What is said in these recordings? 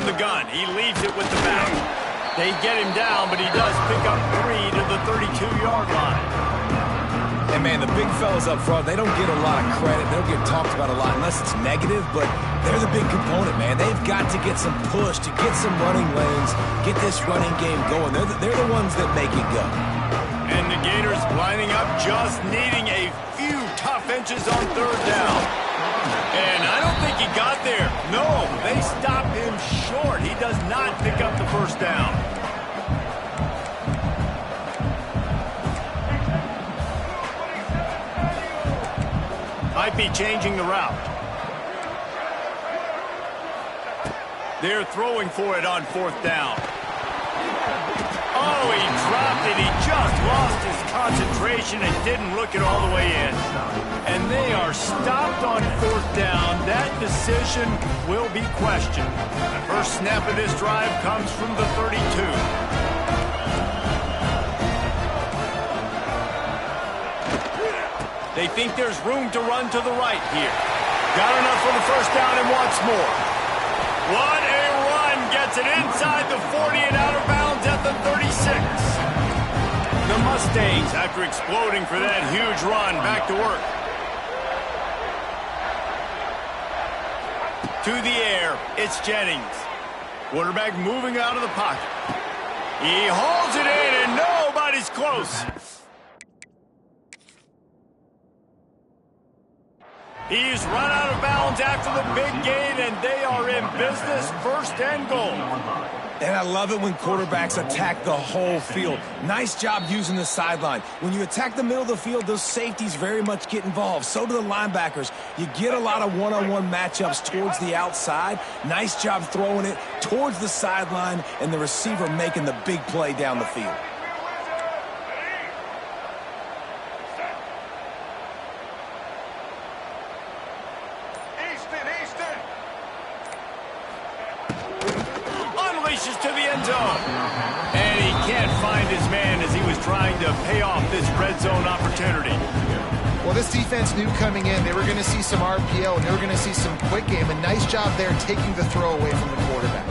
from the gun. He leaves it with the back. They get him down, but he does pick up 3 to the 32-yard line. And, man, the big fellas up front, they don't get a lot of credit. They don't get talked about a lot unless it's negative, but they're the big component, man. They've got to get some push, to get some running lanes, get this running game going. They're the ones that make it go. And the Gators lining up, just needing a few tough inches on third down. And I don't think he got there. No, they stopped him short. He does not pick up the first down. Might be changing the route. They're throwing for it on fourth down. Oh, he dropped it. He just lost his concentration and didn't look it all the way in. And they are stopped on fourth down. That decision will be questioned. The first snap of this drive comes from the 32. They think there's room to run to the right here. Got enough for the first down and wants more. What a run. Gets it inside the 40 and out of bounds at the 36. The Mustangs, after exploding for that huge run, back to work. To the air, it's Jennings. Quarterback moving out of the pocket. He hauls it in and nobody's close. He's run out of bounds after the big gain, and they are in business, first and goal. And I love it when quarterbacks attack the whole field. Nice job using the sideline. When you attack the middle of the field, those safeties very much get involved. So do the linebackers. You get a lot of one-on-one matchups towards the outside. Nice job throwing it towards the sideline, and the receiver making the big play down the field. To the end zone. And he can't find his man as he was trying to pay off this red zone opportunity. Well, this defense knew coming in they were going to see some RPO and they were going to see some quick game. A nice job there taking the throw away from the quarterback.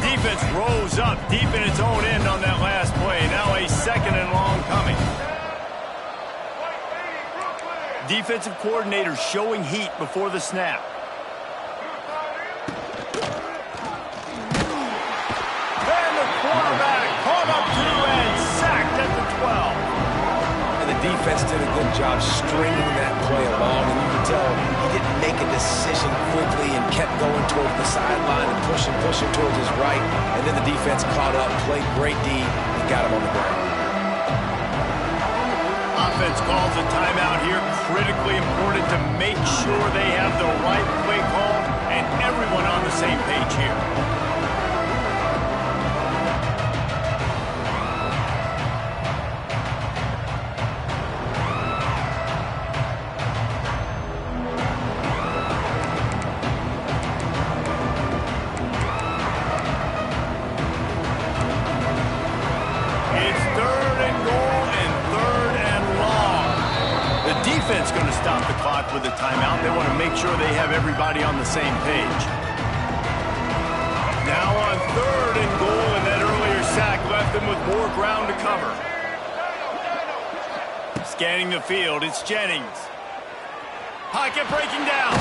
Defense rose up deep in its own end on that last play. Now a second and long coming. Defensive coordinator showing heat before the snap. And the quarterback caught up to and sacked at the 12. And the defense did a good job stringing that play along, and you can tell he didn't make a decision quickly and kept going towards the sideline and pushing towards his right, and then the defense caught up, played great D, and got him on the ground. Offense calls a timeout here. Critically important to make sure they have the right play call and everyone on the same page here. It's third and goal and third and long. The defense going to stop the clock with a timeout. They want to make sure they have everybody on the same page. Now on third and goal, and that earlier sack left them with more ground to cover. Scanning the field, it's Jennings. Pocket breaking down.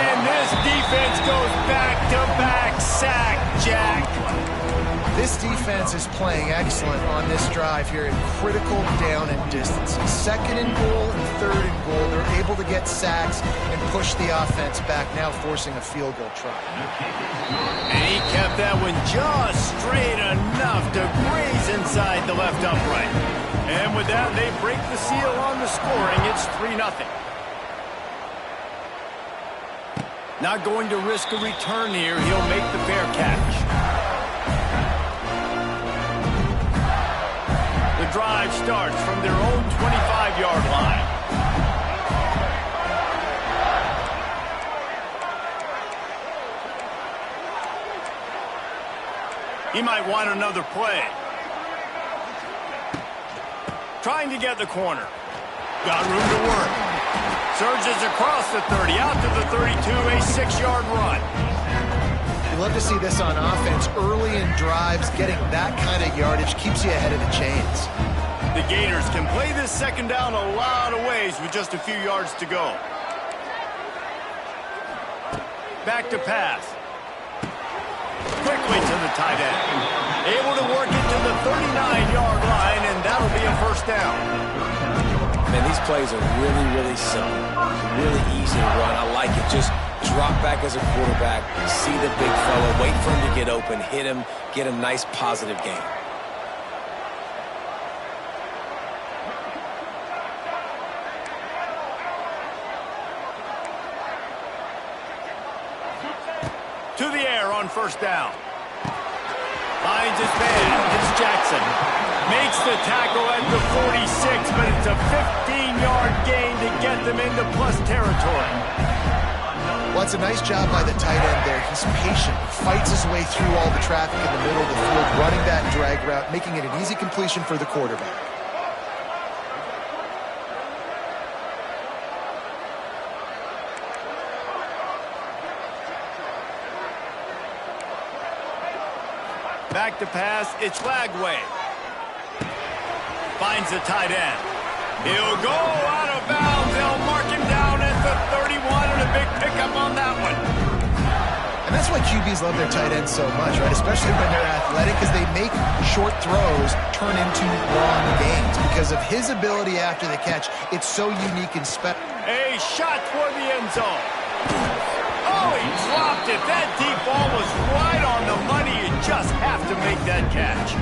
And this defense goes back-to-back sack, Jack. This defense is playing excellent on this drive here in critical down and distance. Second and goal and third and goal. They're able to get sacks and push the offense back, now forcing a field goal try. And he kept that one just straight enough to graze inside the left upright. And with that, they break the seal on the scoring. It's 3-0. Not going to risk a return here. He'll make the fair catch. The drive starts from their own 25-yard line. He might want another play. Trying to get the corner. Got room to work. Surges across the 30, out to the 32, a 6-yard run. You love to see this on offense. Early in drives, getting that kind of yardage keeps you ahead of the chains. The Gators can play this second down a lot of ways with just a few yards to go. Back to pass. Quickly to the tight end. Able to work it to the 39-yard line, and that'll be a first down. Man, these plays are really, really simple. Really easy to run. I like it. Just drop back as a quarterback, see the big fella, wait for him to get open, hit him, get a nice positive gain. To the air on first down. Finds his man. It's Jackson. Makes the tackle at the 46, but it's a 15-yard gain to get them into plus territory. Well, it's a nice job by the tight end there. He's patient, fights his way through all the traffic in the middle of the field, running that drag route, making it an easy completion for the quarterback. Back to pass, it's Flagway. Finds the tight end. He'll go out of bounds. They'll mark him down at the 31, and a big pickup on that one. And that's why QBs love their tight ends so much, right? Especially when they're athletic, because they make short throws turn into long gains. Because of his ability after the catch, it's so unique and special. A shot toward the end zone. Oh, he dropped it. That deep ball was right on the money. You just have to make that catch.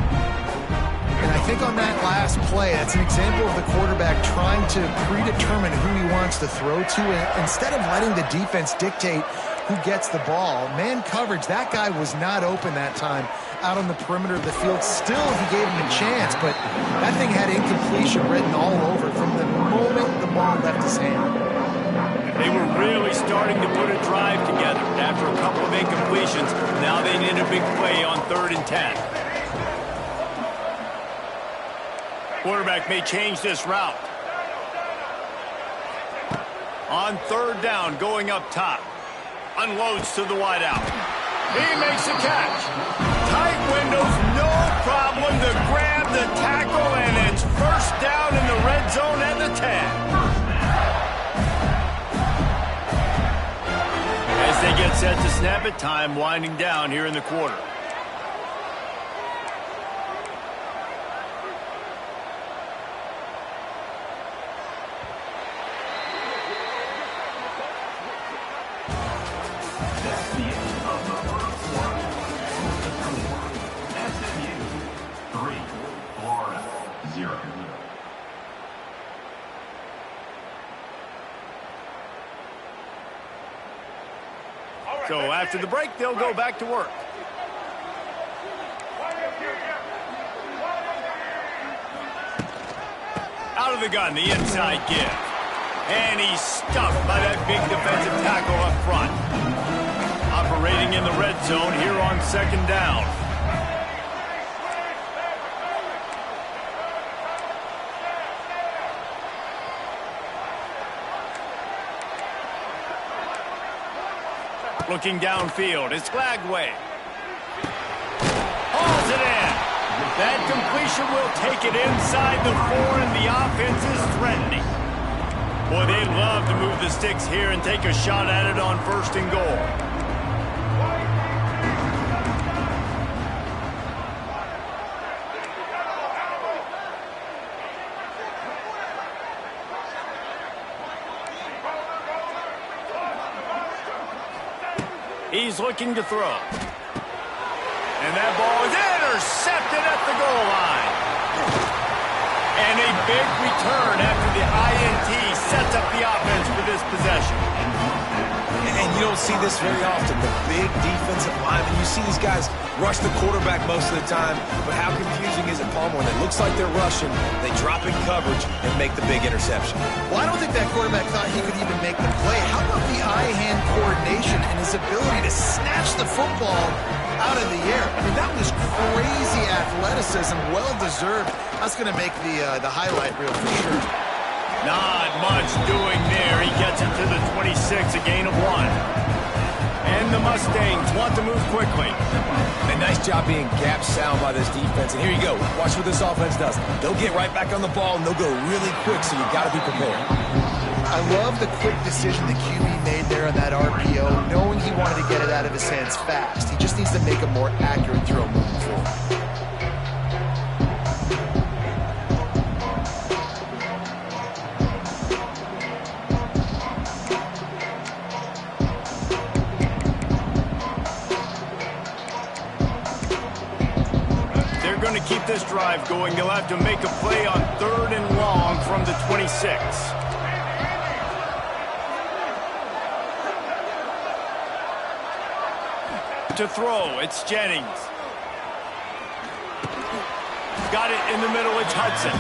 And I think on that last play, that's an example of the quarterback trying to predetermine who he wants to throw to. And instead of letting the defense dictate who gets the ball, man coverage, that guy was not open that time out on the perimeter of the field. Still, he gave him a chance, but that thing had incompletion written all over from the moment the ball left his hand. They were really starting to put a drive together after a couple of incompletions. Now they need a big play on 3rd and 10. Quarterback may change this route. On 3rd down, going up top. Unloads to the wideout. He makes a catch. Tight windows, no problem to grab the tackle, and it's first down in the red zone at the 10. As they get set to snap it, time winding down here in the quarter. So after the break, they'll go back to work. Out of the gun, the inside give. And he's stuffed by that big defensive tackle up front. Operating in the red zone here on 2nd down. Looking downfield, it's Flagway. Hauls it in. That completion will take it inside the 4, and the offense is threatening. Boy, they love to move the sticks here and take a shot at it on 1st and goal. He's looking to throw. And that ball is intercepted at the goal line. And a big return after the INT sets up the offense for this possession. And you don't see this very often, the big defensive linemen. You see these guys rush the quarterback most of the time, but how confusing is it, Palmer, when it looks like they're rushing, they drop in coverage and make the big interception? Well, I don't think that quarterback thought he could even make the play. How about the eye-hand coordination and his ability to snatch the football out of the air? I mean, that was crazy athleticism, well-deserved. That's going to make the highlight reel for sure. Not much doing there. He gets 36, a gain of 1. And the Mustangs want to move quickly. A nice job being gap sound by this defense. And here you go. Watch what this offense does. They'll get right back on the ball, and they'll go really quick, so you got to be prepared. I love the quick decision the QB made there on that RPO, knowing he wanted to get it out of his hands fast. He just needs to make a more accurate throw moving forward. They're going to keep this drive going. They'll have to make a play on 3rd and long from the 26. To throw, it's Jennings. Got it in the middle, it's Hudson.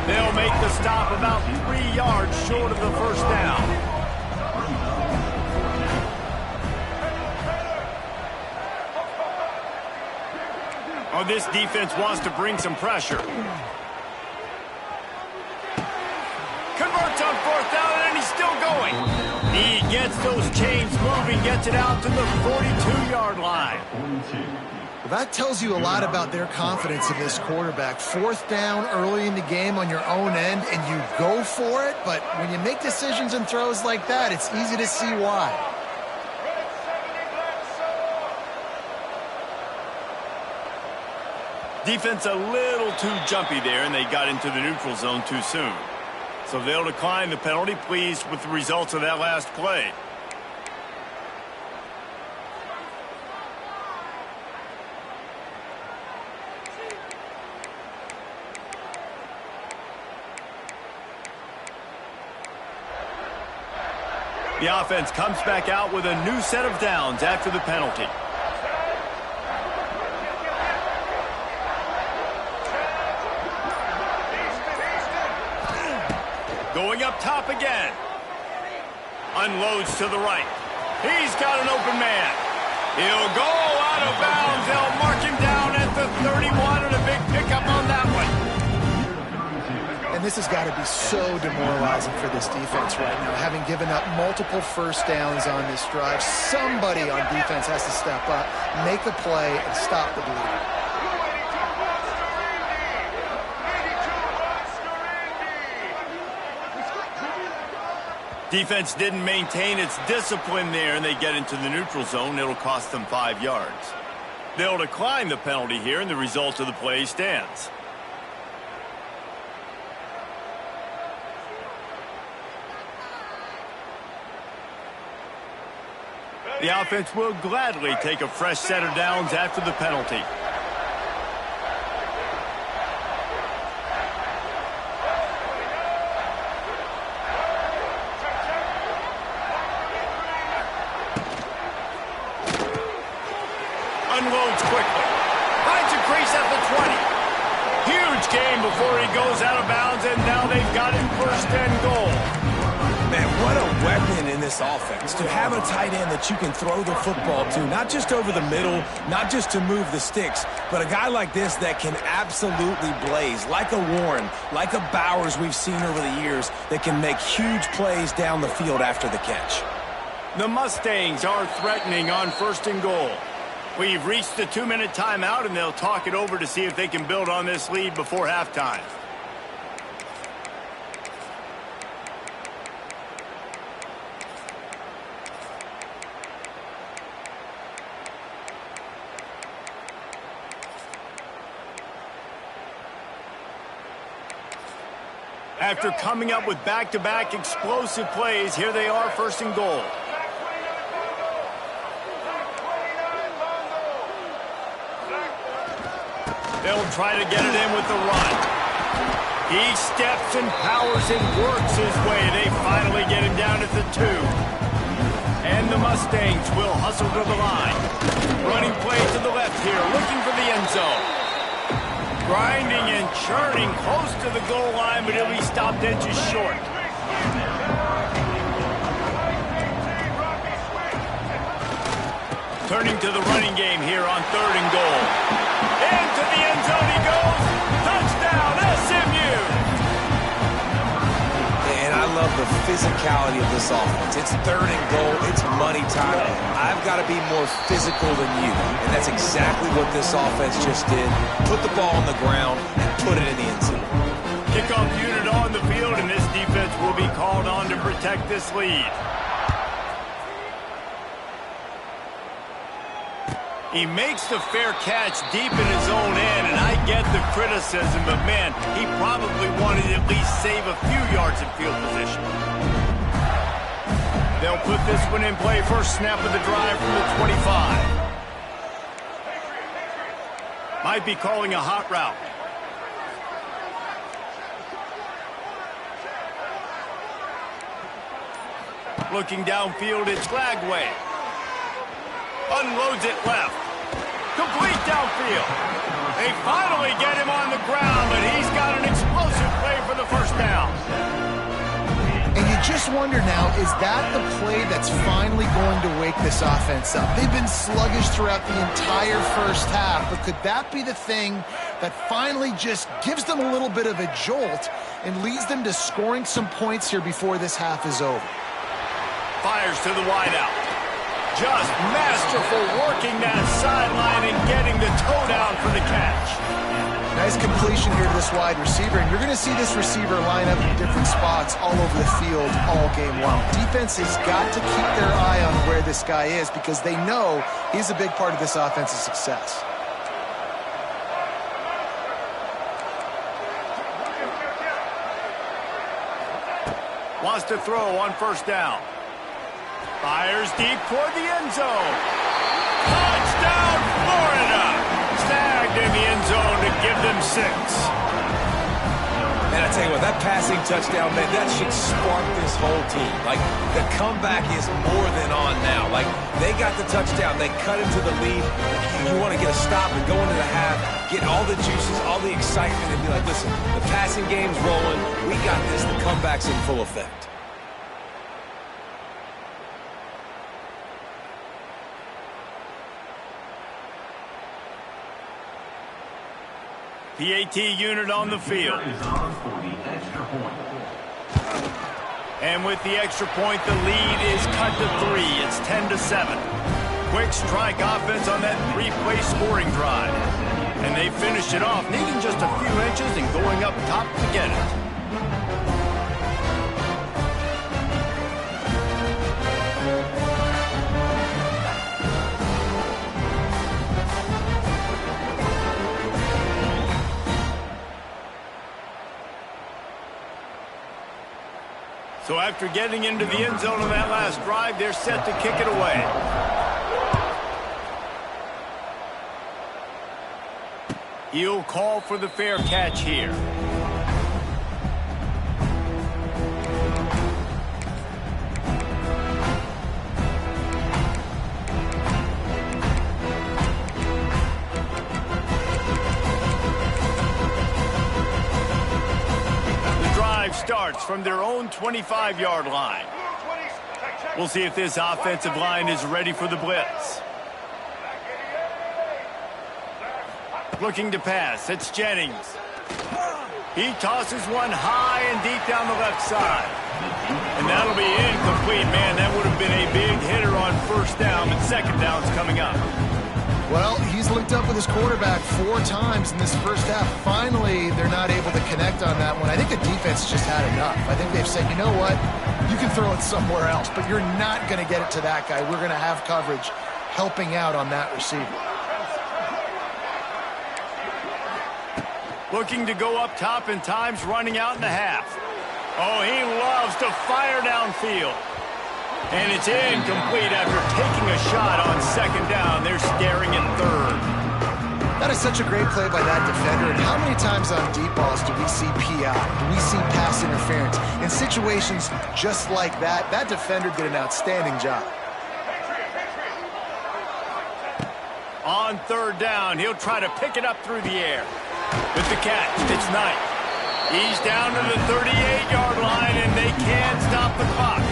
They'll make the stop about 3 yards short of the first down. Oh, this defense wants to bring some pressure. Converts on 4th down, and he's still going. He gets those chains moving, gets it out to the 42-yard line. Well, that tells you a lot about their confidence in this quarterback. 4th down early in the game on your own end, and you go for it, but when you make decisions and throws like that, it's easy to see why. Defense a little too jumpy there, and they got into the neutral zone too soon. So they'll decline the penalty, pleased with the results of that last play. The offense comes back out with a new set of downs after the penalty. Going up top again. Unloads to the right. He's got an open man. He'll go out of bounds. They'll mark him down at the 31, and a big pickup on that one. And this has got to be so demoralizing for this defense right now. Having given up multiple first downs on this drive, somebody on defense has to step up, make a play, and stop the bleeding. Defense didn't maintain its discipline there, and they get into the neutral zone. It'll cost them 5 yards. They'll decline the penalty here, and the result of the play stands. The offense will gladly take a fresh set of downs after the penalty. Unloads quickly. Finds a crease at the 20. Huge gain before he goes out of bounds, and now they've got him 1st and goal. Man, what a weapon in this offense to have a tight end that you can throw the football to, not just over the middle, not just to move the sticks, but a guy like this that can absolutely blaze, like a Warren, like a Bowers we've seen over the years, that can make huge plays down the field after the catch. The Mustangs are threatening on 1st and goal. We've reached the 2-minute timeout, and they'll talk it over to see if they can build on this lead before halftime. After coming up with back-to-back explosive plays, here they are 1st and goal. They'll try to get it in with the run. He steps and powers and works his way. They finally get him down at the 2. And the Mustangs will hustle to the line. Running play to the left here, looking for the end zone. Grinding and churning close to the goal line, but he'll be stopped inches short. Turning to the running game here on 3rd and goal. Into the end zone he goes. Touchdown, SMU! And I love the the physicality of this offense. It's third and goal. It's money time. I've got to be more physical than you. And that's exactly what this offense just did. Put the ball on the ground and put it in the end zone. Kickoff unit on the field, and this defense will be called on to protect this lead. He makes the fair catch deep in his own end, and I get the criticism, but man, he probably wanted to at least save a few yards in field position. They'll put this one in play. First snap of the drive from the 25. Might be calling a hot route. Looking downfield, it's Flagway. Unloads it left. Complete downfield. They finally get him on the ground, but he's got an explosive play for the first down. And you just wonder now, is that the play that's finally going to wake this offense up? They've been sluggish throughout the entire first half, but could that be the thing that finally just gives them a little bit of a jolt and leads them to scoring some points here before this half is over? Fires to the wideout. Just masterful working that sideline and getting the toe down for the catch. Nice completion here to this wide receiver, and you're going to see this receiver line up in different spots all over the field all game long. Defense has got to keep their eye on where this guy is because they know he's a big part of this offense's success. Wants to throw on first down. Fires deep toward the end zone. Touchdown, Florida! Snagged in the end zone to give them 6. And I tell you what, that passing touchdown, man, that should spark this whole team. Like, the comeback is more than on now. Like, they got the touchdown. They cut into the lead. You want to get a stop and go into the half, get all the juices, all the excitement, and be like, listen, the passing game's rolling. We got this. The comeback's in full effect. PAT unit on the field. And with the extra point, the lead is cut to 3. It's 10-7. Quick strike offense on that 3-play scoring drive. And they finished it off, needing just a few inches and going up top to get it. So after getting into the end zone on that last drive, they're set to kick it away. He'll call for the fair catch here. Starts from their own 25-yard line. We'll see if this offensive line is ready for the blitz. Looking to pass, it's Jennings. He tosses one high and deep down the left side. And that'll be incomplete, man. That would have been a big hitter on first down, but second down's coming up. Well, he's linked up with his quarterback 4 times in this first half. Finally, they're not able to connect on that one. I think the defense just had enough. I think they've said, you know what? You can throw it somewhere else, but you're not going to get it to that guy. We're going to have coverage helping out on that receiver. Looking to go up top, and time's running out in the half. Oh, he loves to fire downfield. And it's incomplete after taking a shot on second down. They're staring at third. That is such a great play by that defender. And how many times on deep balls do we see PI? Do we see pass interference? In situations just like that, that defender did an outstanding job. On third down, he'll try to pick it up through the air. With the catch, it's Knight. He's down to the 38-yard line, and they can't stop the clock.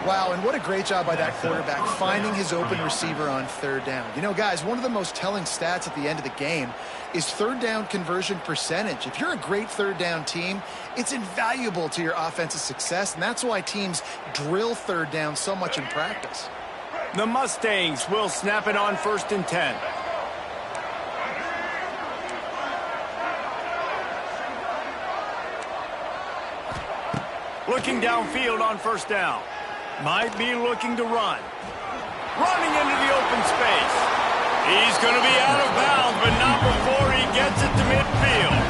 Wow, and what a great job by that quarterback finding his open receiver on third down. You know, guys, one of the most telling stats at the end of the game is third down conversion percentage. If you're a great third down team, it's invaluable to your offensive success, and that's why teams drill third down so much in practice. The Mustangs will snap it on 1st and 10. Looking downfield on 1st down. Might be looking to run. Running into the open space. He's going to be out of bounds, but not before he gets it to midfield.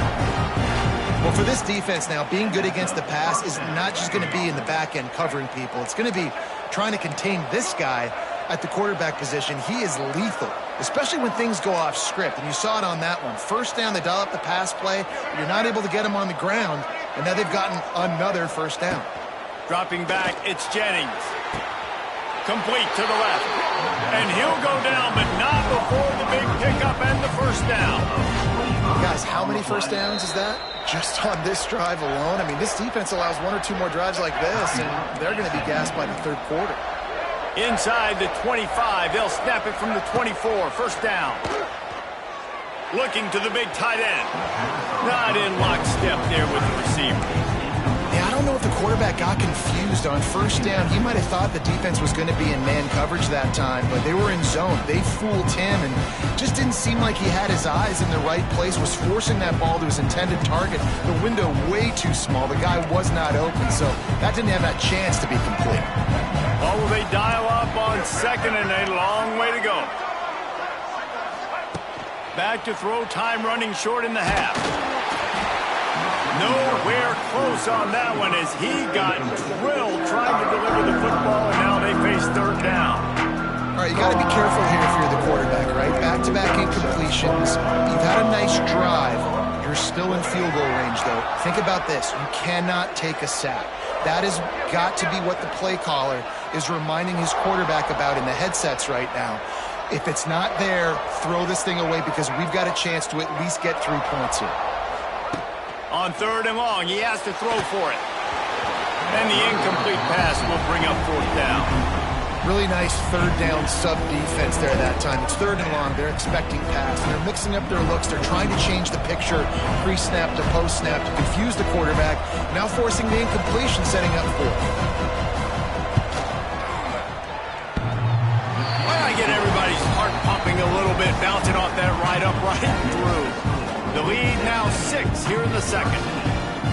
Well, for this defense now, being good against the pass is not just going to be in the back end covering people. It's going to be trying to contain this guy at the quarterback position. He is lethal, especially when things go off script. And you saw it on that one. 1st down, they dial up the pass play. You're not able to get him on the ground, and now they've gotten another 1st down. Dropping back, it's Jennings. Complete to the left. And he'll go down, but not before the big pickup and the 1st down. Guys, how many 1st downs is that? Just on this drive alone? I mean, this defense allows 1 or 2 more drives like this, and they're going to be gassed by the 3rd quarter. Inside the 25, they'll snap it from the 24, 1st down. Looking to the big tight end. Not in lockstep there with the receiver. Yeah, I don't know if the quarterback got confused on 1st down. He might have thought the defense was going to be in man coverage that time, but they were in zone. They fooled him and just didn't seem like he had his eyes in the right place, was forcing that ball to his intended target. The window way too small. The guy was not open, so that didn't have that chance to be complete. Oh, they dial up on 2nd and a long way to go. Back to throw, time running short in the half. Nowhere close on that one as he got drilled trying to deliver the football, and now they face 3rd down. All right, you got to be careful here if you're the quarterback, right? Back-to-back incompletions. You've had a nice drive. You're still in field goal range, though. Think about this. You cannot take a sack. That has got to be what the play caller is reminding his quarterback about in the headsets right now. If it's not there, throw this thing away because we've got a chance to at least get 3 points here. On 3rd and long, he has to throw for it. And the incomplete pass will bring up 4th down. Really nice 3rd down sub-defense there that time. It's 3rd and long. They're expecting pass. They're mixing up their looks. They're trying to change the picture pre-snap to post-snap to confuse the quarterback. Now forcing the incompletion, setting up 4th. I get everybody's heart pumping a little bit, bouncing off that right up, right through. The lead now 6 here in the 2nd.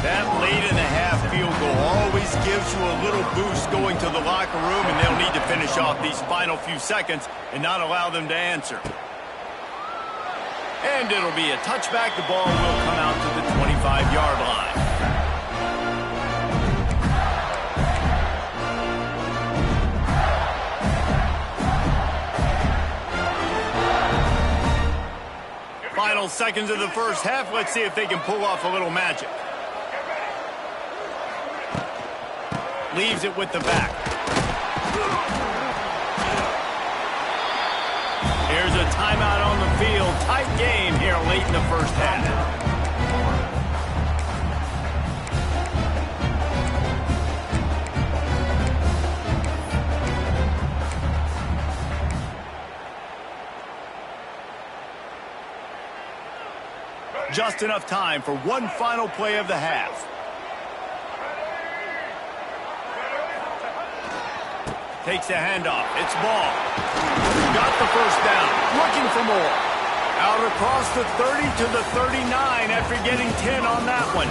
That late in the half field goal always gives you a little boost going to the locker room, and they'll need to finish off these final few seconds and not allow them to answer. And it'll be a touchback. The ball will come out to the 25-yard line. Final seconds of the 1st half. Let's see if they can pull off a little magic. Leaves it with the back. Here's a timeout on the field. Tight game here late in the 1st half. Just enough time for one final play of the half. Takes the handoff. It's ball. Got the 1st down. Looking for more. Out across the 30 to the 39 after getting 10 on that one.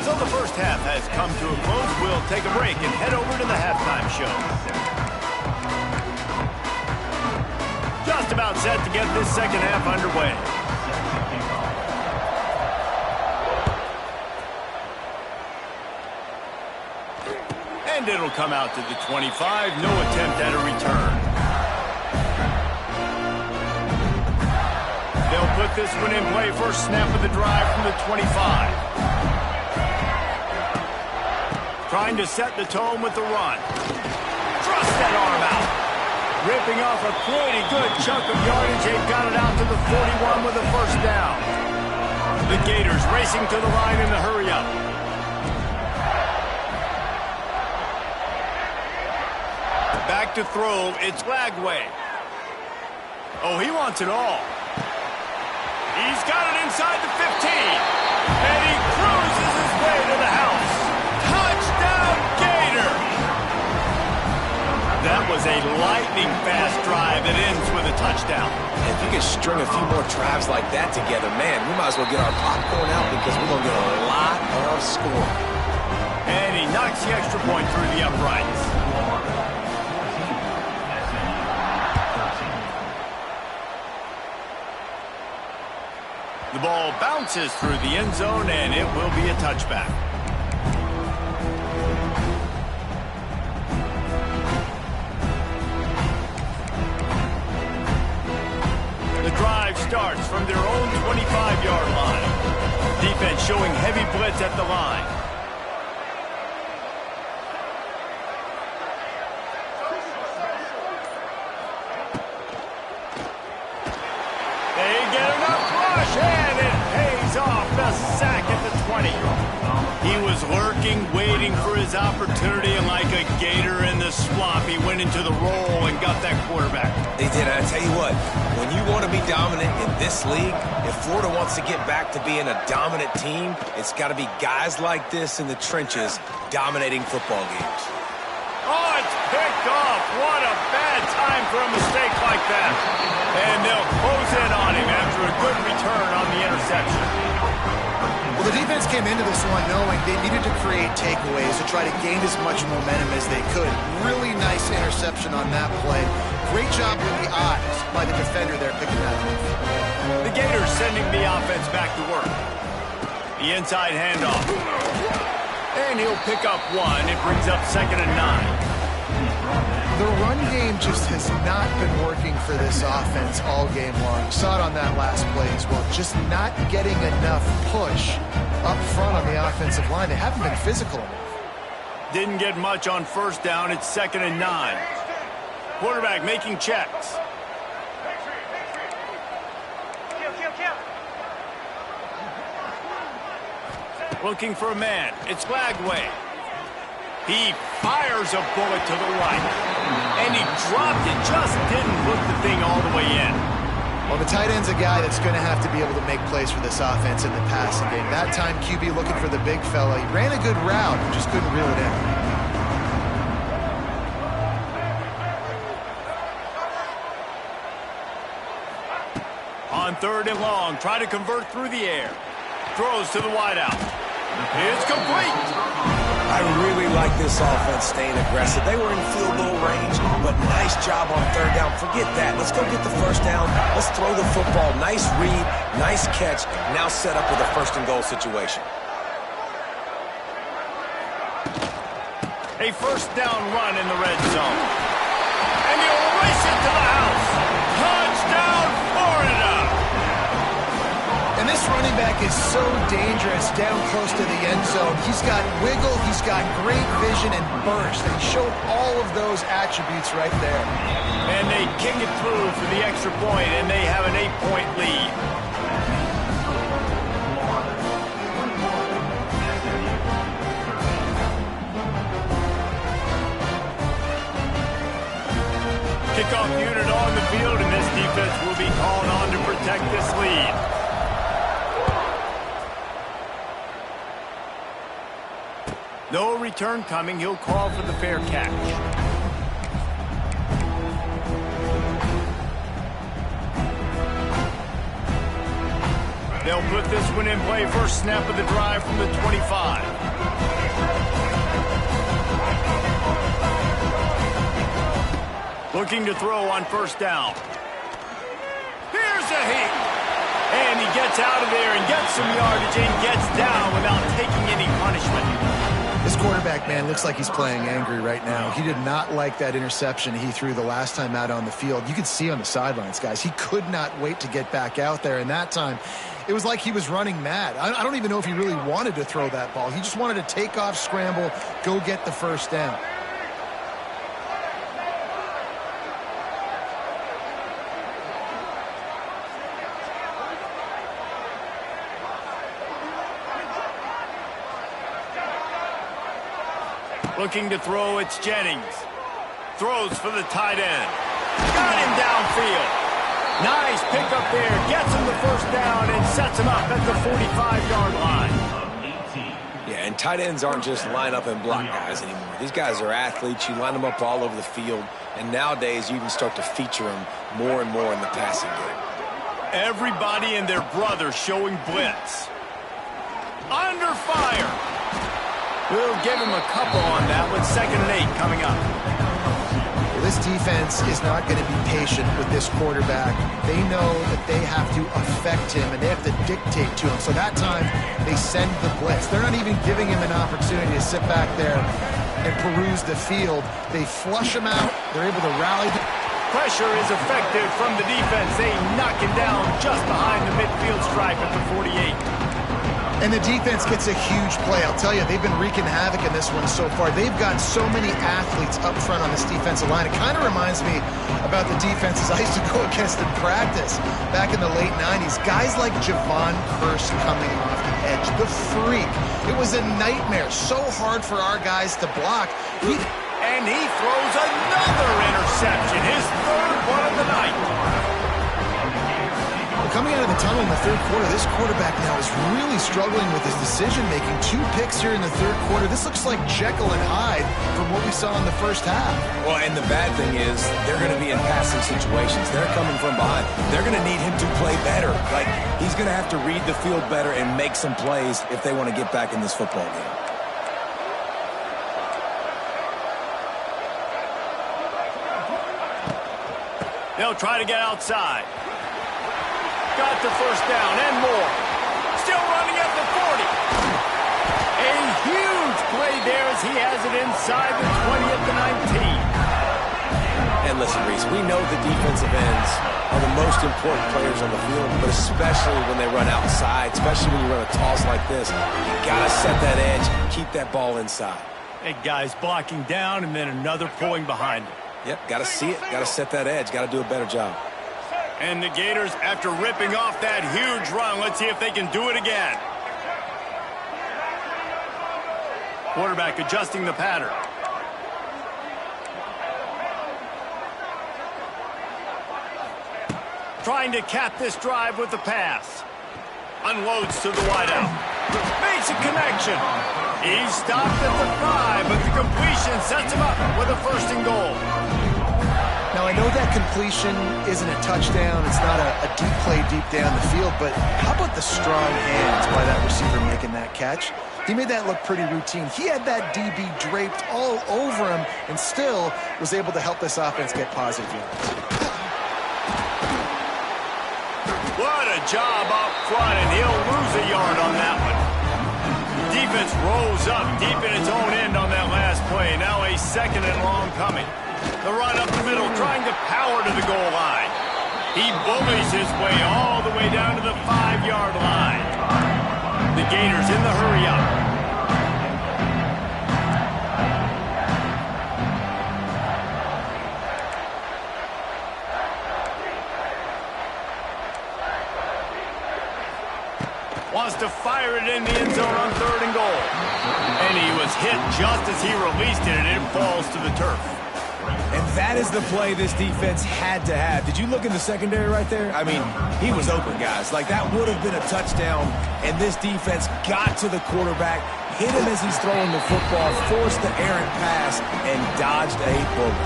So the 1st half has come to a close. We'll take a break and head over to the halftime show. Just about set to get this 2nd half underway. And it'll come out to the 25. No attempt at a return. They'll put this one in play. First snap of the drive from the 25. Trying to set the tone with the run. Thrust that arm out. Ripping off a pretty good chunk of yardage. They've got it out to the 41 with a 1st down. The Gators racing to the line in the hurry-up. back to throw. It's Lagway. Oh, he wants it all. He's got it inside the 15. And he cruises his way to the house. Touchdown, Gator! That was a lightning-fast drive that ends with a touchdown. If you can string a few more drives like that together, man, we might as well get our popcorn out because we're going to get a lot of score. And he knocks the extra point through the uprights. The ball bounces through the end zone, and it will be a touchback. The drive starts from their own 25-yard line. Defense showing heavy blitz at the line. They get enough rush, and it pays off. The sack at the 20. He was lurking, waiting for his opportunity, and like a gator in the swamp, he went into the roll and got that quarterback. They did. I tell you what, when you want to be dominant in this league, if Florida wants to get back to being a dominant team, it's got to be guys like this in the trenches dominating football games. Oh, it's picked off. What a bad time for a mistake like that. And they'll close in on him after a good return on the interception. Well, the defense came into this one knowing they needed to create takeaways to try to gain as much momentum as they could. Really nice interception on that play. Great job with the eyes by the defender there picking that off. The Gators sending the offense back to work. The inside handoff. And he'll pick up one. It brings up 2nd and 9. The run game just has not been working for this offense all game long. Saw it on that last play as well. Just not getting enough push up front on the offensive line. They haven't been physical enough. Didn't get much on 1st down. It's 2nd and 9. Quarterback making checks. Looking for a man. It's Lagway. He fires a bullet to the right. And he dropped it. Just didn't hook the thing all the way in. Well, the tight end's a guy that's going to have to be able to make plays for this offense in the passing game. That time, QB looking for the big fella. He ran a good route, just couldn't reel it in. On 3rd and long, try to convert through the air. Throws to the wideout. It's complete. I really like this offense staying aggressive. They were in field goal range, but nice job on 3rd down. Forget that. Let's go get the 1st down. Let's throw the football. Nice read, nice catch. Now set up with a 1st and goal situation. A 1st down run in the red zone. And he'll race it to the house. Touchdown, Florida! And this running back is so dangerous down close to the end zone. He's got wiggle, he's got great vision and burst. And he showed all of those attributes right there. And they kick it through for the extra point, and they have an 8-point lead. Kickoff unit on the field, and this defense will be called on to protect this lead. No return coming. He'll call for the fair catch. They'll put this one in play. First snap of the drive from the 25. Looking to throw on 1st down. Here's a hit. And he gets out of there and gets some yardage and gets down without taking any punishment. This quarterback, man, looks like he's playing angry right now. He did not like that interception he threw the last time out on the field. You could see on the sidelines, guys, he could not wait to get back out there. And that time, it was like he was running mad. I don't even know if he really wanted to throw that ball. He just wanted to take off, scramble, go get the 1st down. Looking to throw, it's Jennings. Throws for the tight end. Got him downfield. Nice pickup there. Gets him the first down and sets him up at the 45-yard line. Yeah, and tight ends aren't just line up and block guys anymore. These guys are athletes. You line them up all over the field. And nowadays, you even start to feature them more and more in the passing game. Everybody and their brother showing blitz. Under fire. We'll give him a couple on that with 2nd and 8 coming up. This defense is not going to be patient with this quarterback. They know that they have to affect him, and they have to dictate to him. So that time, they send the blitz. They're not even giving him an opportunity to sit back there and peruse the field. They flush him out. They're able to rally. Pressure is effective from the defense. They knock him down just behind the midfield stripe at the 48. And the defense gets a huge play. I'll tell you, they've been wreaking havoc in this one so far. They've got so many athletes up front on this defensive line. It kind of reminds me about the defenses I used to go against in practice back in the late 90s. Guys like Javon Curse coming off the edge, the freak. It was a nightmare. So hard for our guys to block. And he throws another interception, his 3rd one of the night. Coming out of the tunnel in the 3rd quarter, this quarterback now is really struggling with his decision-making. 2 picks here in the 3rd quarter. This looks like Jekyll and Hyde from what we saw in the first half. Well, and the bad thing is they're going to be in passing situations. They're coming from behind. They're going to need him to play better. Like, he's going to have to read the field better and make some plays if they want to get back in this football game. They'll try to get outside. Got the first down and more. Still running at the 40. A huge play there as he has it inside the 20 at the 19. And listen, Reese, we know the defensive ends are the most important players on the field, but especially when they run outside, especially when you run a toss like this, you got to set that edge, keep that ball inside. A guy's blocking down and then another pulling behind him. Yep, got to see it, got to set that edge, got to do a better job. And the Gators, after ripping off that huge run, let's see if they can do it again. Quarterback adjusting the pattern. Trying to cap this drive with the pass. Unloads to the wideout. Makes a connection. He's stopped at the 5, but the completion sets him up with a 1st and goal. Now, I know that completion isn't a touchdown. It's not a deep play deep down the field, but how about the strong hands by that receiver making that catch? He made that look pretty routine. He had that DB draped all over him and still was able to help this offense get positive yards. What a job up front, and he'll lose a yard on that one. Defense rolls up deep in its own end on that last play. Now a 2nd and long coming. The run up the middle, trying to power to the goal line. He bullies his way all the way down to the 5-yard line. The Gators in the hurry up. Wants to fire it in the end zone on 3rd and goal. And he was hit just as he released it, and it falls to the turf. And that is the play this defense had to have. Did you look in the secondary right there? I mean, he was open, guys. Like, that would have been a touchdown, and this defense got to the quarterback, hit him as he's throwing the football, forced the errant pass, and dodged a bullet.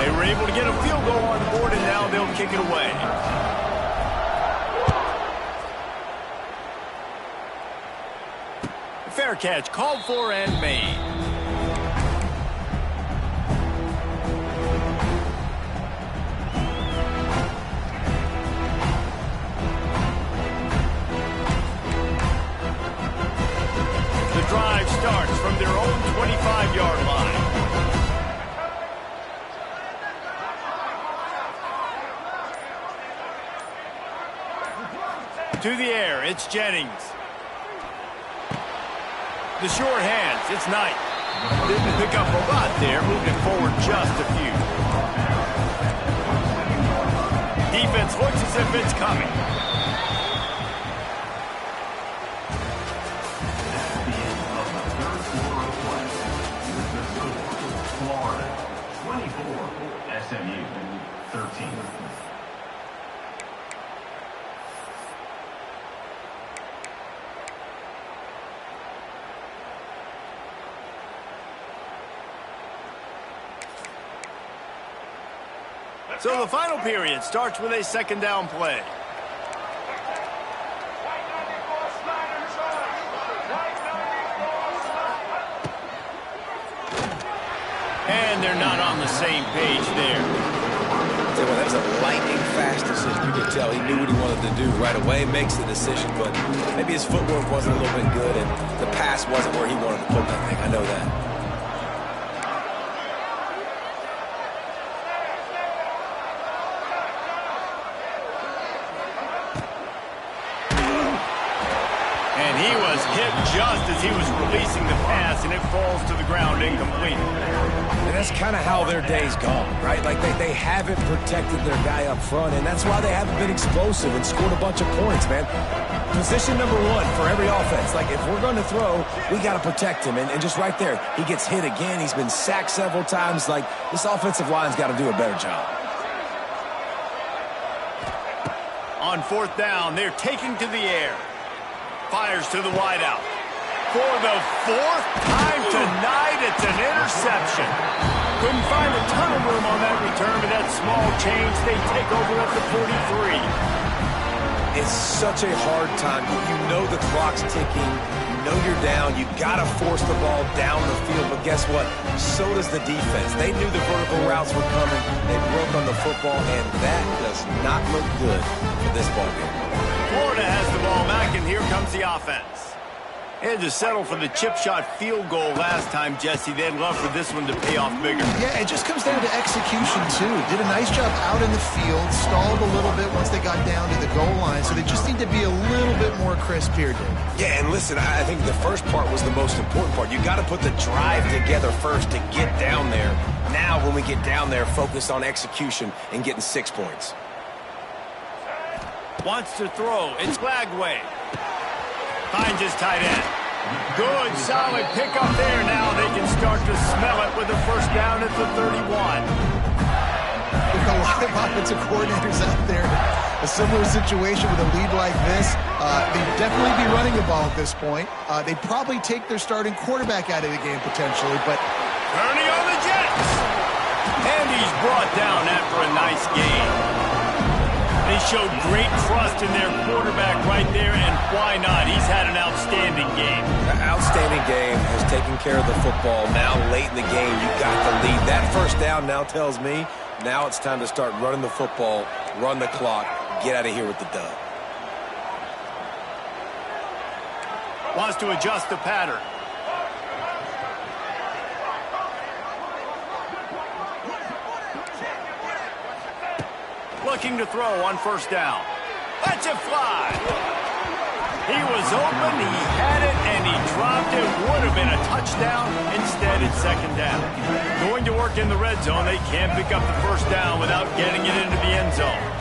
They were able to get a field goal on the board, and now they'll kick it away. Fair catch, called for and made. The drive starts from their own 25-yard line. To the air, it's Jennings. The short hands, it's Knight. Didn't pick up a lot there, moving forward just a few. Defense looks as if it's coming. SMU 13. So the final period starts with a second down play. And they're not on the same page there. That was a lightning-fast decision. You could tell he knew what he wanted to do right away, makes the decision, but maybe his footwork wasn't a little bit good, and the pass wasn't where he wanted to put that thing. I know that. And he was hit just as he was releasing the pass, and it falls to the ground incomplete. And that's kind of how their day's gone, right? Like they haven't protected their guy up front, and that's why they haven't been explosive and scored a bunch of points, man. Position number one for every offense. Like, if we're going to throw, we got to protect him. And just right there, he gets hit again. He's been sacked several times. Like, this offensive line's got to do a better job. On fourth down, they're taking to the air. Fires to the wideout. For the fourth time tonight, it's an interception. Couldn't find a ton of room on that return, but that small change, they take over at the 43. It's such a hard time. You know the clock's ticking. You know you're down. You got to force the ball down the field. But guess what? So does the defense. They knew the vertical routes were coming. They broke on the football, and that does not look good for this ball game. Florida has the ball back, and here comes the offense. They had to settle for the chip shot field goal last time, Jesse. They'd love for this one to pay off bigger. Yeah, it just comes down to execution, too. Did a nice job out in the field, stalled a little bit once they got down to the goal line, so they just need to be a little bit more crisp here, Dave. Yeah, and listen, I think the first part was the most important part. You got to put the drive together first to get down there. Now, when we get down there, focus on execution and getting 6 points. Wants to throw. It's Lagway. Finds his tight end. Good, solid pickup there. Now they can start to smell it with a first down at the 31. With a lot of offensive coordinators out there, a similar situation with a lead like this, they'd definitely be running the ball at this point. They'd probably take their starting quarterback out of the game potentially, but... Turning on the Jets. And he's brought down after a nice game. They showed great trust in their quarterback right there, and why not? He's had an outstanding game. An outstanding game, has taken care of the football. Now, late in the game, you got the lead. That first down now tells me now it's time to start running the football, run the clock, get out of here with the dub. Wants to adjust the pattern. Looking to throw on first down. Lets it fly. He was open, he had it, and he dropped it. Would have been a touchdown. Instead, it's second down. Going to work in the red zone. They can't pick up the first down without getting it into the end zone.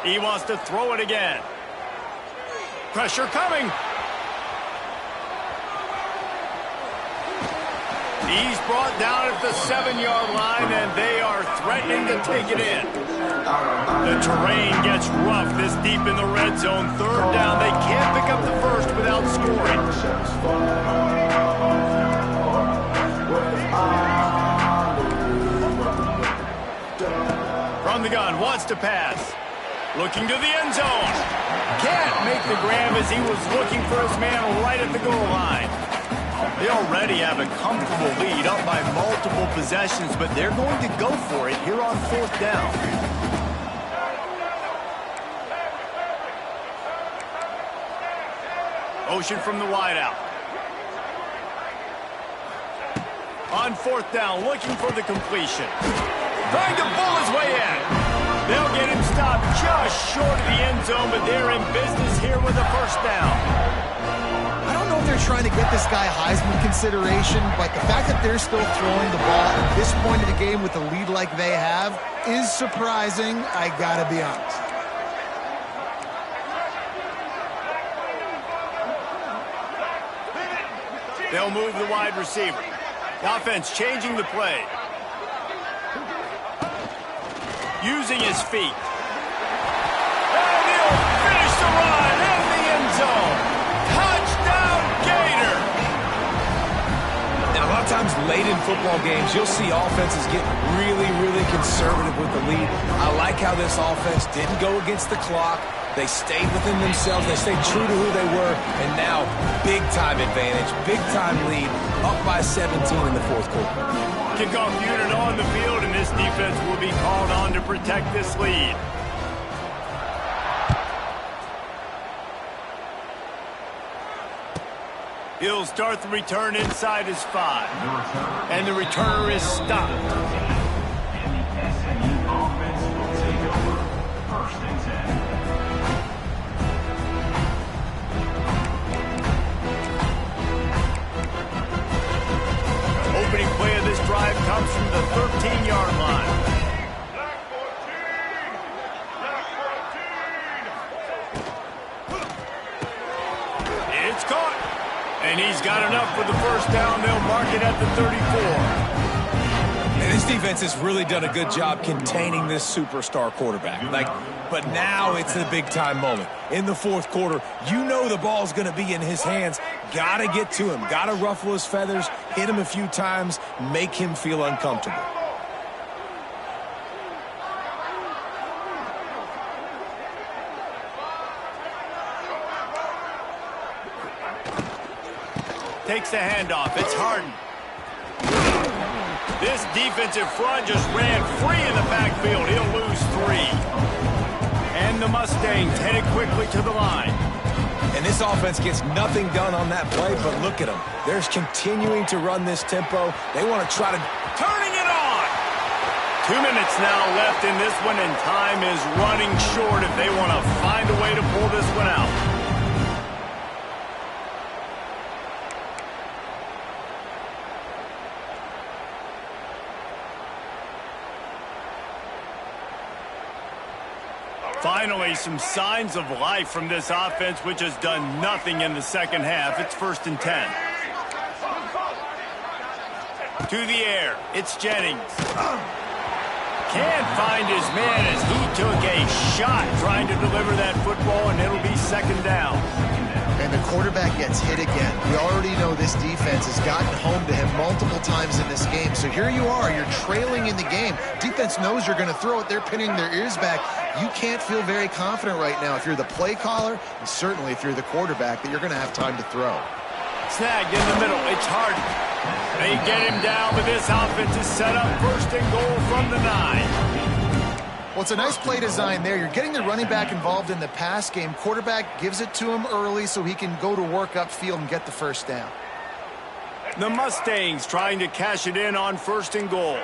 He wants to throw it again. Pressure coming. He's brought down at the 7-yard line, and they are threatening to take it in. The terrain gets rough this deep in the red zone. Third down. They can't pick up the first without scoring. From the gun, wants to pass. Looking to the end zone. Can't make the grab as he was looking for his man right at the goal line. They already have a comfortable lead, up by multiple possessions, but they're going to go for it here on fourth down. Ocean from the wideout. On fourth down, looking for the completion. Trying to pull his way in. They'll get him stopped just short of the end zone, but they're in business here with a first down. I don't know if they're trying to get this guy Heisman consideration, but the fact that they're still throwing the ball at this point of the game with a lead like they have is surprising, I gotta be honest. They'll move the wide receiver. The offense changing the play. Using his feet. And he'll finish the run in the end zone. Touchdown, Gator! And a lot of times late in football games, you'll see offenses get really, really conservative with the lead. I like how this offense didn't go against the clock. They stayed within themselves. They stayed true to who they were. And now, big-time advantage, big-time lead, up by 17 in the fourth quarter. Kickoff unit on the field, and this defense will be called on to protect this lead. He'll start the return inside his 5. And the returner is stopped. Opening play of this drive comes from the 13-yard line. It's caught. And he's got enough for the first down. They'll mark it at the 34. And this defense has really done a good job containing this superstar quarterback. But now it's the big-time moment. In the fourth quarter, you know the ball's going to be in his hands. Got to get to him. Got to ruffle his feathers, hit him a few times, make him feel uncomfortable. Takes the handoff. It's Harden. This defensive front just ran free in the backfield. He'll lose 3. And the Mustangs headed quickly to the line. And this offense gets nothing done on that play, but look at them. They're continuing to run this tempo. They want to try to... Turning it on! 2 minutes now left in this one, and time is running short if they want to find a way to pull this one out. Finally, some signs of life from this offense, which has done nothing in the second half. It's 1st and 10. To the air, it's Jennings. Can't find his man as he took a shot trying to deliver that football, and it'll be 2nd down. And the quarterback gets hit again. We already know this defense has gotten home to him multiple times in this game. So here you are, you're trailing in the game. Defense knows you're going to throw it. They're pinning their ears back. You can't feel very confident right now if you're the play caller, and certainly if you're the quarterback, that you're going to have time to throw. Snagged in the middle. It's Harden. They get him down, but this offense is set up 1st and goal from the 9. Well, it's a nice play design there. You're getting the running back involved in the pass game. Quarterback gives it to him early so he can go to work upfield and get the first down. The Mustangs trying to cash it in on 1st and goal.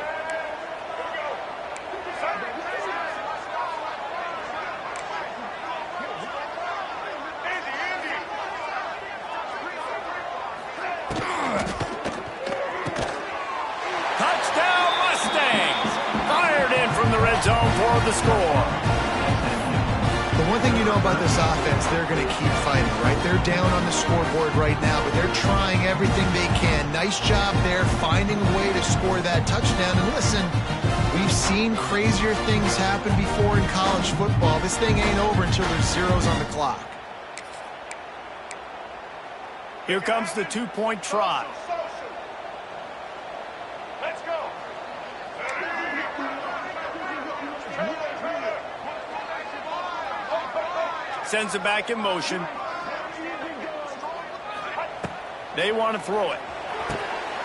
Touchdown Mustangs! Fired in from the red zone for the score. The one thing you know about this offense, they're going to keep fighting, right? They're down on the scoreboard right now, but they're trying everything they can. Nice job there, finding a way to score that touchdown. And listen, we've seen crazier things happen before in college football. This thing ain't over until there's zeros on the clock. Here comes the 2-point try. Sends it back in motion. They want to throw it.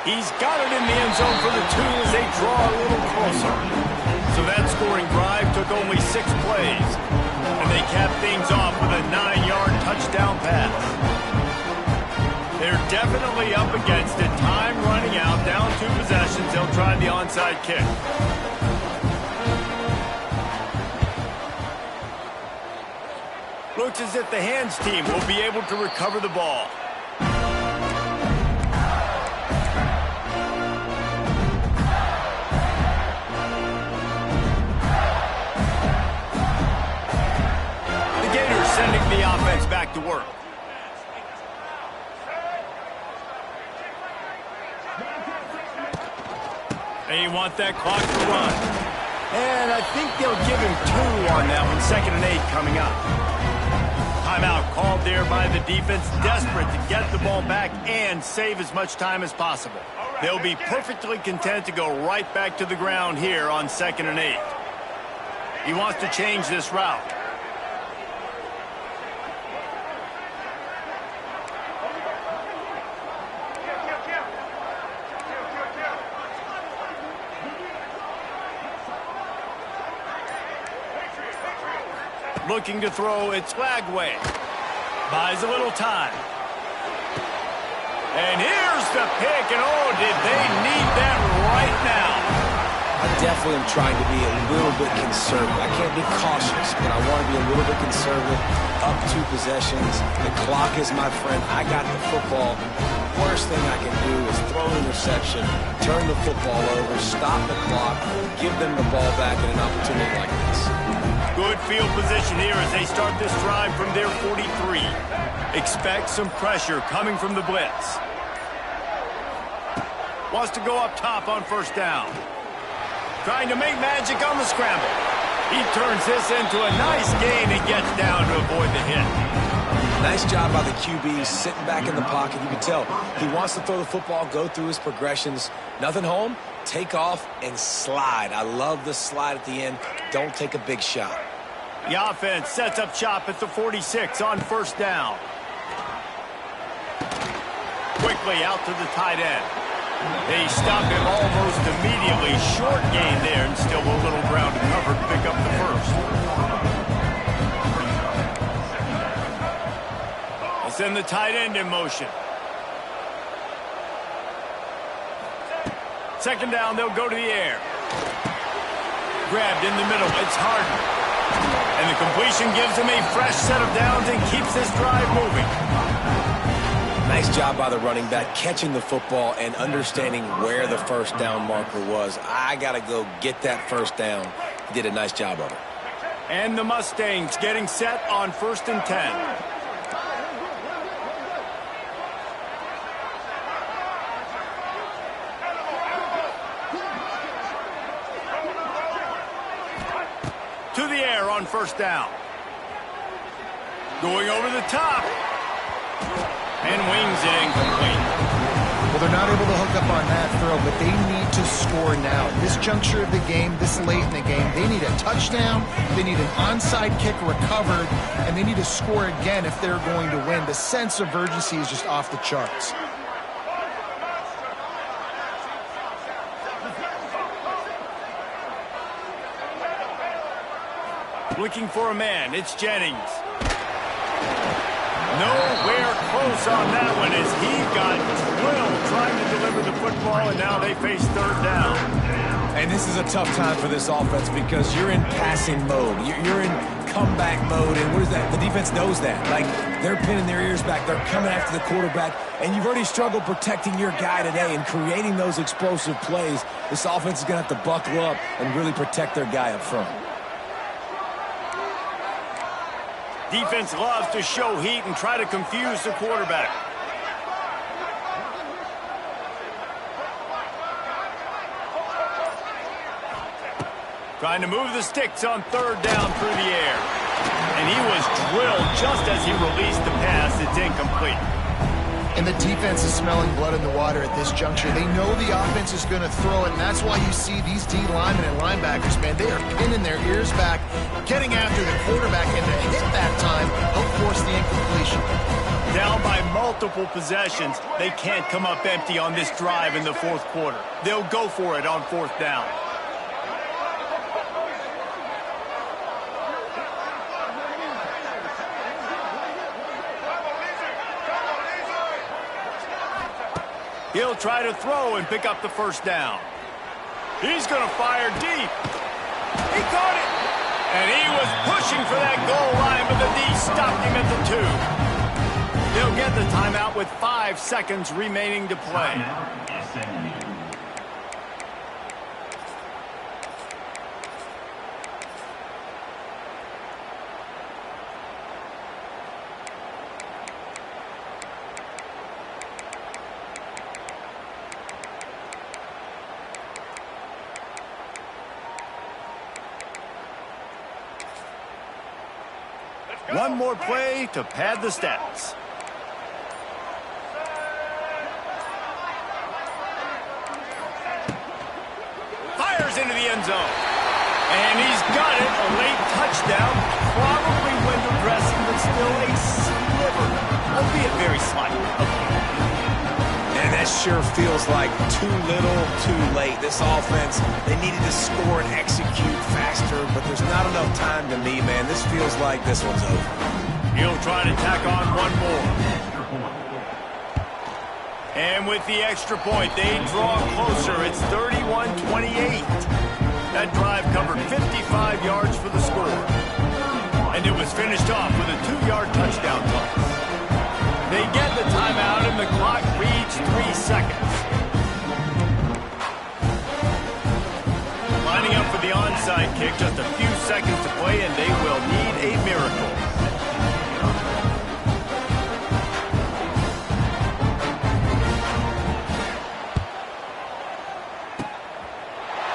He's got it in the end zone for the 2 as they draw a little closer. So that scoring drive took only 6 plays. And they capped things off with a 9-yard touchdown pass. They're definitely up against it. Time running out. Down 2 possessions. They'll try the onside kick. Looks as if the hands team will be able to recover the ball. back to work. They want that clock to run. And I think they'll give him 2 on that one. 2nd and 8 coming up. Timeout called there by the defense, desperate to get the ball back and save as much time as possible. They'll be perfectly content to go right back to the ground here on 2nd and 8. He wants to change this route. Looking to throw, it's Lagway. Buys a little time. And here's the pick, and oh, did they need that right now. I definitely am trying to be a little bit conservative. I can't be cautious, but I want to be a little bit conservative. Up 2 possessions. The clock is my friend. I got the football. Worst thing I can do is throw an interception, turn the football over, stop the clock, give them the ball back in an opportunity like this. Good field position here as they start this drive from their 43. Expect some pressure coming from the blitz. Wants to go up top on 1st down. Trying to make magic on the scramble. He turns this into a nice gain and gets down to avoid the hit. Nice job by the QB, sitting back in the pocket. You can tell he wants to throw the football, go through his progressions. Nothing home, take off, and slide. I love the slide at the end. Don't take a big shot. The offense sets up shop at the 46 on 1st down. Quickly out to the tight end. They stop him almost immediately. Short gain there, and still a little ground to cover to pick up the 1st. They send the tight end in motion. 2nd down, they'll go to the air. Grabbed in the middle, it's Harden. And the completion gives him a fresh set of downs and keeps this drive moving. Nice job by the running back, catching the football and understanding where the 1st down marker was. I got to go get that 1st down. He did a nice job of it. And the Mustangs getting set on 1st and 10. To the air on 1st down. Going over the top. And wings it incomplete. Well, they're not able to hook up on that throw, but they need to score now. At this juncture of the game, this late in the game, they need a touchdown, they need an onside kick recovered, and they need to score again if they're going to win. The sense of urgency is just off the charts. Looking for a man, it's Jennings. Nowhere close on that one as he got drilled trying to deliver the football, and now they face 3rd down. And this is a tough time for this offense because you're in passing mode. You're in comeback mode, and what is that? The defense knows that. Like, they're pinning their ears back. They're coming after the quarterback, and you've already struggled protecting your guy today and creating those explosive plays. This offense is going to have to buckle up and really protect their guy up front. Defense loves to show heat and try to confuse the quarterback. Trying to move the sticks on 3rd down through the air. And he was drilled just as he released the pass. It's incomplete. And the defense is smelling blood in the water at this juncture. They know the offense is going to throw it, and that's why you see these D linemen and linebackers, man, they are pinning their ears back, getting after the quarterback, and to hit that time, help force the incompletion. Down by multiple possessions, they can't come up empty on this drive in the 4th quarter. They'll go for it on 4th down. He'll try to throw and pick up the 1st down. He's going to fire deep. He caught it. And he was pushing for that goal line, but the D stopped him at the 2. They'll get the timeout with 5 seconds remaining to play. One more play to pad the stats. Fires into the end zone. And he's got it. A late touchdown. Probably window dressing, but still a sliver. Albeit very slight. And that sure feels like too little, too late. This offense, they needed to score and execute faster, but there's not enough time to me, man. This feels like this one's over. He'll try to tack on one more. And with the extra point, they draw closer. It's 31-28. That drive covered 55 yards for the score. And it was finished off with a 2-yard touchdown toss. They get the timeout, and the clock reads 3 seconds. Lining up for the onside kick, just a few seconds to play, and they will need a miracle.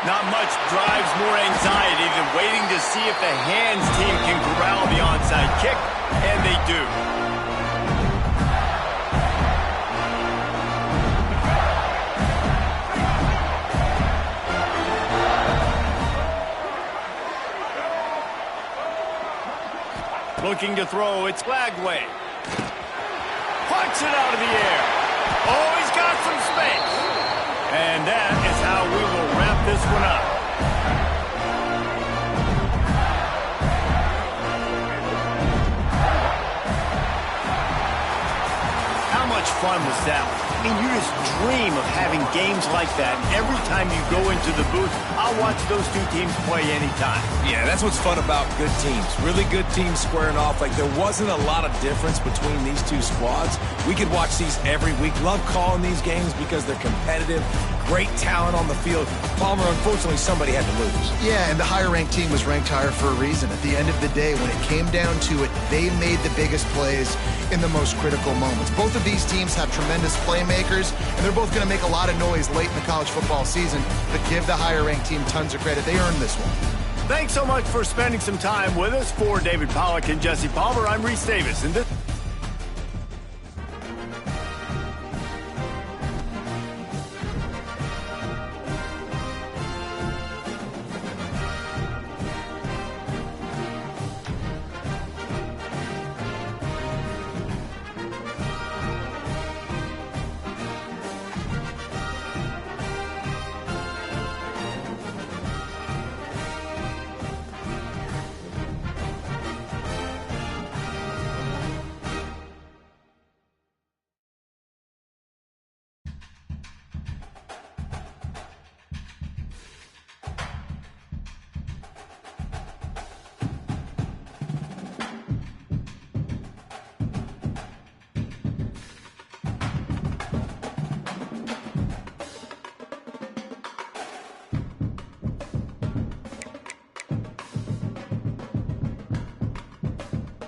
Not much drives more anxiety than waiting to see if the hands team can corral the onside kick, and they do. Looking to throw, it's Lagway. Punts it out of the air. Oh, he's got some space. And that is how we will wrap this one up. How much fun was that? I mean, you just dream of having games like that. Every time you go into the booth, I'll watch those two teams play anytime. Yeah, that's what's fun about good teams. Really good teams squaring off. Like, there wasn't a lot of difference between these two squads. We could watch these every week. Love calling these games because they're competitive. Great talent on the field. Palmer, unfortunately, somebody had to lose. Yeah, and the higher-ranked team was ranked higher for a reason. At the end of the day, when it came down to it, they made the biggest plays in the most critical moments. Both of these teams have tremendous playmakers, and they're both going to make a lot of noise late in the college football season, but give the higher-ranked team tons of credit. They earned this one. Thanks so much for spending some time with us. For David Pollack and Jesse Palmer, I'm Reese Davis, and this